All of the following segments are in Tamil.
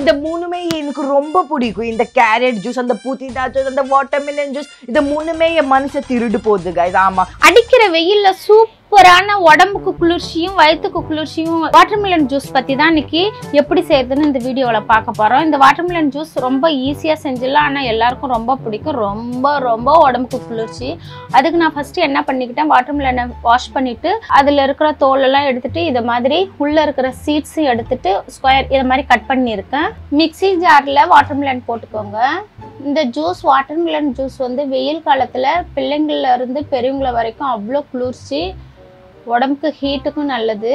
இந்த மூணுமே எனக்கு ரொம்ப பிடிக்கும். இந்த கேரட் ஜூஸ், அந்த புதினா ஜூஸ், அந்த வாட்டர்மெலன் ஜூஸ், இந்த மூணுமே என் மனசை திருடு போகுது கைஸ். ஆமா, அடிக்கிற வெயில்ல சூப்பரான உடம்புக்கு குளிர்ச்சியும் வயிற்றுக்கு குளிர்ச்சியும் வாட்டர்மெலன் ஜூஸ் பத்தி தான் இன்னைக்கு எப்படி செய்யறதுன்னு இந்த வீடியோல பார்க்க போறோம். இந்த வாட்டர்மெலன் ஜூஸ் ரொம்ப ஈஸியா செஞ்சிடலாம். ஆனா எல்லாருக்கும் ரொம்ப பிடிக்கும். ரொம்ப ரொம்ப உடம்புக்கு குளிர்ச்சி. அதுக்கு நான் ஃபர்ஸ்ட் என்ன பண்ணிக்கிட்டேன், வாட்டர்மெலனை வாஷ் பண்ணிட்டு அதுல இருக்கிற தோல் எல்லாம் எடுத்துட்டு இதை மாதிரி உள்ள இருக்கிற சீட்ஸ் எடுத்துட்டு ஸ்கொயர் இதை மாதிரி கட் பண்ணியிருக்கேன். மிக்ஸி ஜார்ல வாட்டர்மெலன் போட்டுக்கோங்க. இந்த ஜூஸ் வாட்டர்மெலன் ஜூஸ் வந்து வெயில் காலத்துல பிள்ளைங்கள்ல இருந்து பெரியவங்கள வரைக்கும் அவ்வளோ குளிர்ச்சி, உடம்புக்கு ஹீட்டுக்கும் நல்லது.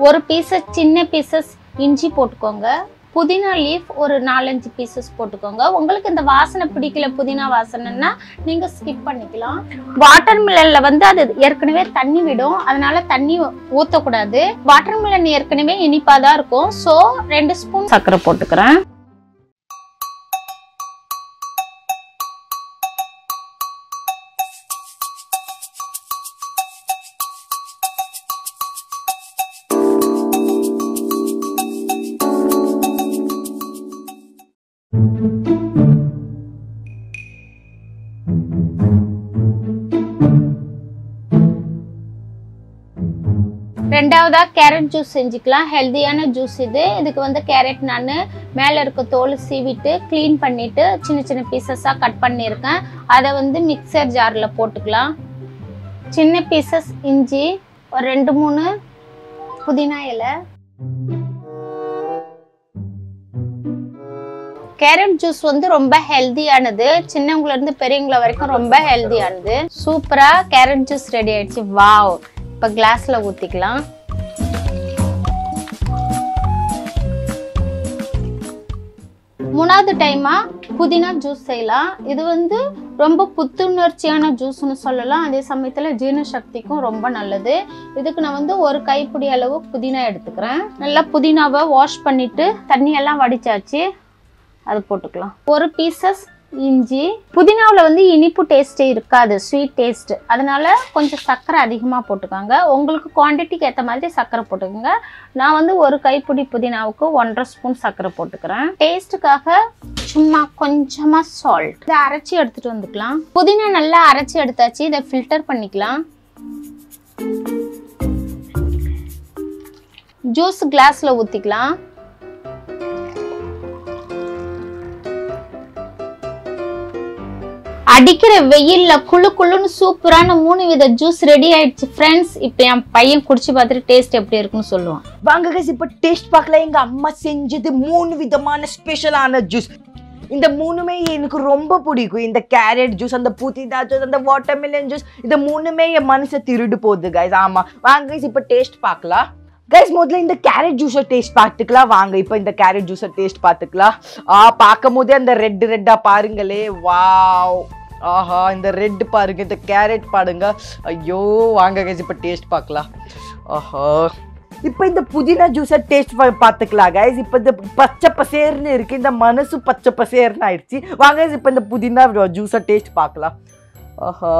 ஒரு பீசஸ் சின்ன பீசஸ் இஞ்சி போட்டுக்கோங்க. புதினா லீஃப் ஒரு 4-5 பீசஸ் போட்டுக்கோங்க. உங்களுக்கு இந்த வாசனை பிடிக்கல புதினா வாசனைன்னா நீங்க ஸ்கிப் பண்ணிக்கலாம். வாட்டர்மெலன்ல வந்து அது ஏற்கனவே தண்ணி விடும், அதனால தண்ணி ஊற்றக்கூடாது. வாட்டர்மெலன் ஏற்கனவே இனிப்பா தான் இருக்கும். ஸோ 2 ஸ்பூன் சர்க்கரை போட்டுக்கிறேன். ரெண்டாவதா கேரட் ஜூஸ் செஞ்சுக்கலாம். ஹெல்தியான ஜூஸ் இது. இதுக்கு வந்து கேரட் நான் மேலே இருக்க தோல் சீவிட்டு க்ளீன் பண்ணிட்டு சின்ன சின்ன பீசஸாக கட் பண்ணியிருக்கேன். அதை வந்து மிக்சர் ஜாரில் போட்டுக்கலாம். சின்ன பீசஸ் இஞ்சி, ஒரு 2-3 புதினா இலை. கேரட் ஜூஸ் வந்து ரொம்ப ஹெல்தியானது. சின்னவங்கள இருந்து பெரியவங்கள வரைக்கும் ரொம்ப ஹெல்தியானது. சூப்பரா கேரட் ஜூஸ் ரெடி ஆயிடுச்சு. வாவ்! இப்போ கிளாஸ்ல ஊத்திக்கலாம். மூணாவது டைமா புதினா ஜூஸ் செய்யலாம். இது வந்து ரொம்ப புத்துணர்ச்சியான ஜூஸ்னு சொல்லலாம். அதே சமயத்துல ஜீரண சக்திக்கும் ரொம்ப நல்லது. இதுக்கு நான் வந்து ஒரு கைப்பிடி அளவு புதினா எடுத்துக்கிறேன். நல்லா புதினாவை வாஷ் பண்ணிட்டு தண்ணியெல்லாம் வடிச்சாச்சு, அது போட்டுக்கலாம். ஒரு பீசஸ் இஞ்சி. புதினாவில் வந்து இனிப்பு டேஸ்ட் இருக்காது, ஸ்வீட் டேஸ்ட். அதனால கொஞ்சம் சர்க்கரை அதிகமாக போட்டுக்கோங்க. உங்களுக்கு குவான்டிட்டிக்கு ஏற்ற மாதிரி சர்க்கரை போட்டுக்கோங்க. நான் வந்து ஒரு கைப்பிடி புதினாவுக்கு 1.5 ஸ்பூன் சர்க்கரை போட்டுக்கிறேன். டேஸ்ட்டுக்காக சும்மா கொஞ்சமா சால்ட். இதை அரைச்சி எடுத்துட்டு வந்துக்கலாம். புதினா நல்லா அரைச்சி எடுத்தாச்சு. இதை ஃபில்டர் பண்ணிக்கலாம். ஜூஸ் கிளாஸ்ல ஊத்திக்கலாம். அடிக்கிற வெயில்ல குளு குளுன்னு சூப்பரான 3 வித ஜூஸ் ரெடி ஆயிடுச்சு ஃப்ரெண்ட்ஸ். இப்போ என் பையன் குடிச்சு பார்த்துட்டு டேஸ்ட் எப்படி இருக்குன்னு சொல்லுவான். வாங்க கைஸ், இப்போ டேஸ்ட் பார்க்கலாம். எங்க அம்மா செஞ்சது 3 விதமான ஸ்பெஷலான ஜூஸ். இந்த மூணுமே எனக்கு ரொம்ப பிடிக்கும். இந்த கேரட் ஜூஸ், அந்த புதினா ஜூஸ், அந்த வாட்டர்மெலன் ஜூஸ், இந்த மூணுமே என் மனசை திருடு போகுது கைஸ். ஆமா, வாங்க கைஸ் இப்போ டேஸ்ட் பார்க்கலாம். கைஸ் முதல்ல இந்த கேரட் ஜூஸை டேஸ்ட் பார்த்துக்கலாம். வாங்க இப்போ இந்த கேரட் ஜூஸை டேஸ்ட் பார்த்துக்கலாம். பார்க்கும் போதே அந்த ரெட்டா பாருங்களே, வாவ்! ஆஹா, இந்த ரெட் பாருங்க, இந்த கேரட் பாருங்க. ஐயோ, வாங்க கைஸ் இப்போ டேஸ்ட் பார்க்கலாம். ஆஹா, இப்போ இந்த புதினா ஜூஸை டேஸ்ட் பார்த்துக்கலாம் கைஸ். இப்போ இந்த பச்சை பசேர்னு இருக்கு, இந்த மனசு பச்சை பசேர்னு ஆயிடுச்சு. வாங்க இப்போ இந்த புதினா ஜூஸை டேஸ்ட் பார்க்கலாம். ஆஹா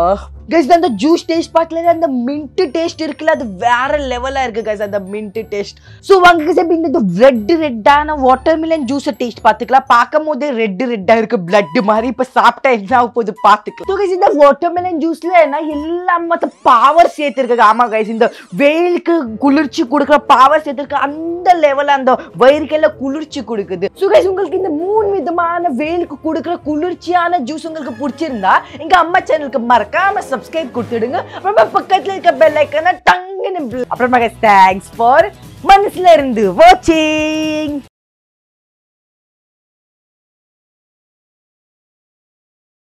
கைஸ், அந்த ஜூஸ் டேஸ்ட் பார்க்கல, அந்த மின்ட் டேஸ்ட் இருக்குல்ல, அது வேற லெவலா இருக்கு கைஸ், அந்த மின்ட் டேஸ்ட். ஸோ வாங்க கைஸ் இப்போ இந்த ரெட்டான வாட்டர்மெலன் ஜூஸை டேஸ்ட் பார்த்துக்கலாம். பார்க்கும் போதே ரெட்டா இருக்கு, பிளட் மாதிரி. இப்போ சாப்பிட்டா என்ன ஆக போகுது பார்த்துக்கலாம். ஸோ கைஸ் இந்த வாட்டர்மெலன் ஜூஸ்ல என்ன எல்லாம் மற்ற பவர் சேர்த்துருக்கு. ஆமா கைஸ், இந்த வெயிலுக்கு குளிர்ச்சி கொடுக்குற பவர் சேர்த்துருக்கு. அந்த லெவலில் அந்த வயிறுக்கெல்லாம் குளிர்ச்சி கொடுக்குது. ஸோ கைஸ் உங்களுக்கு இந்த 3 விதமான வெயிலுக்கு கொடுக்குற குளிர்ச்சியான ஜூஸ் உங்களுக்கு பிடிச்சிருந்தா எங்க அம்மா சேனலுக்கு மறக்காம சப்ஸ்கிரைப் கொடுத்துடுங்க. அப்புறமா பக்கத்துல இருக்க பெல் ஐகானை டங்குன்னு. அப்புறமா தேங்க்ஸ் ஃபார் மனசுல இருந்து வாட்சிங்.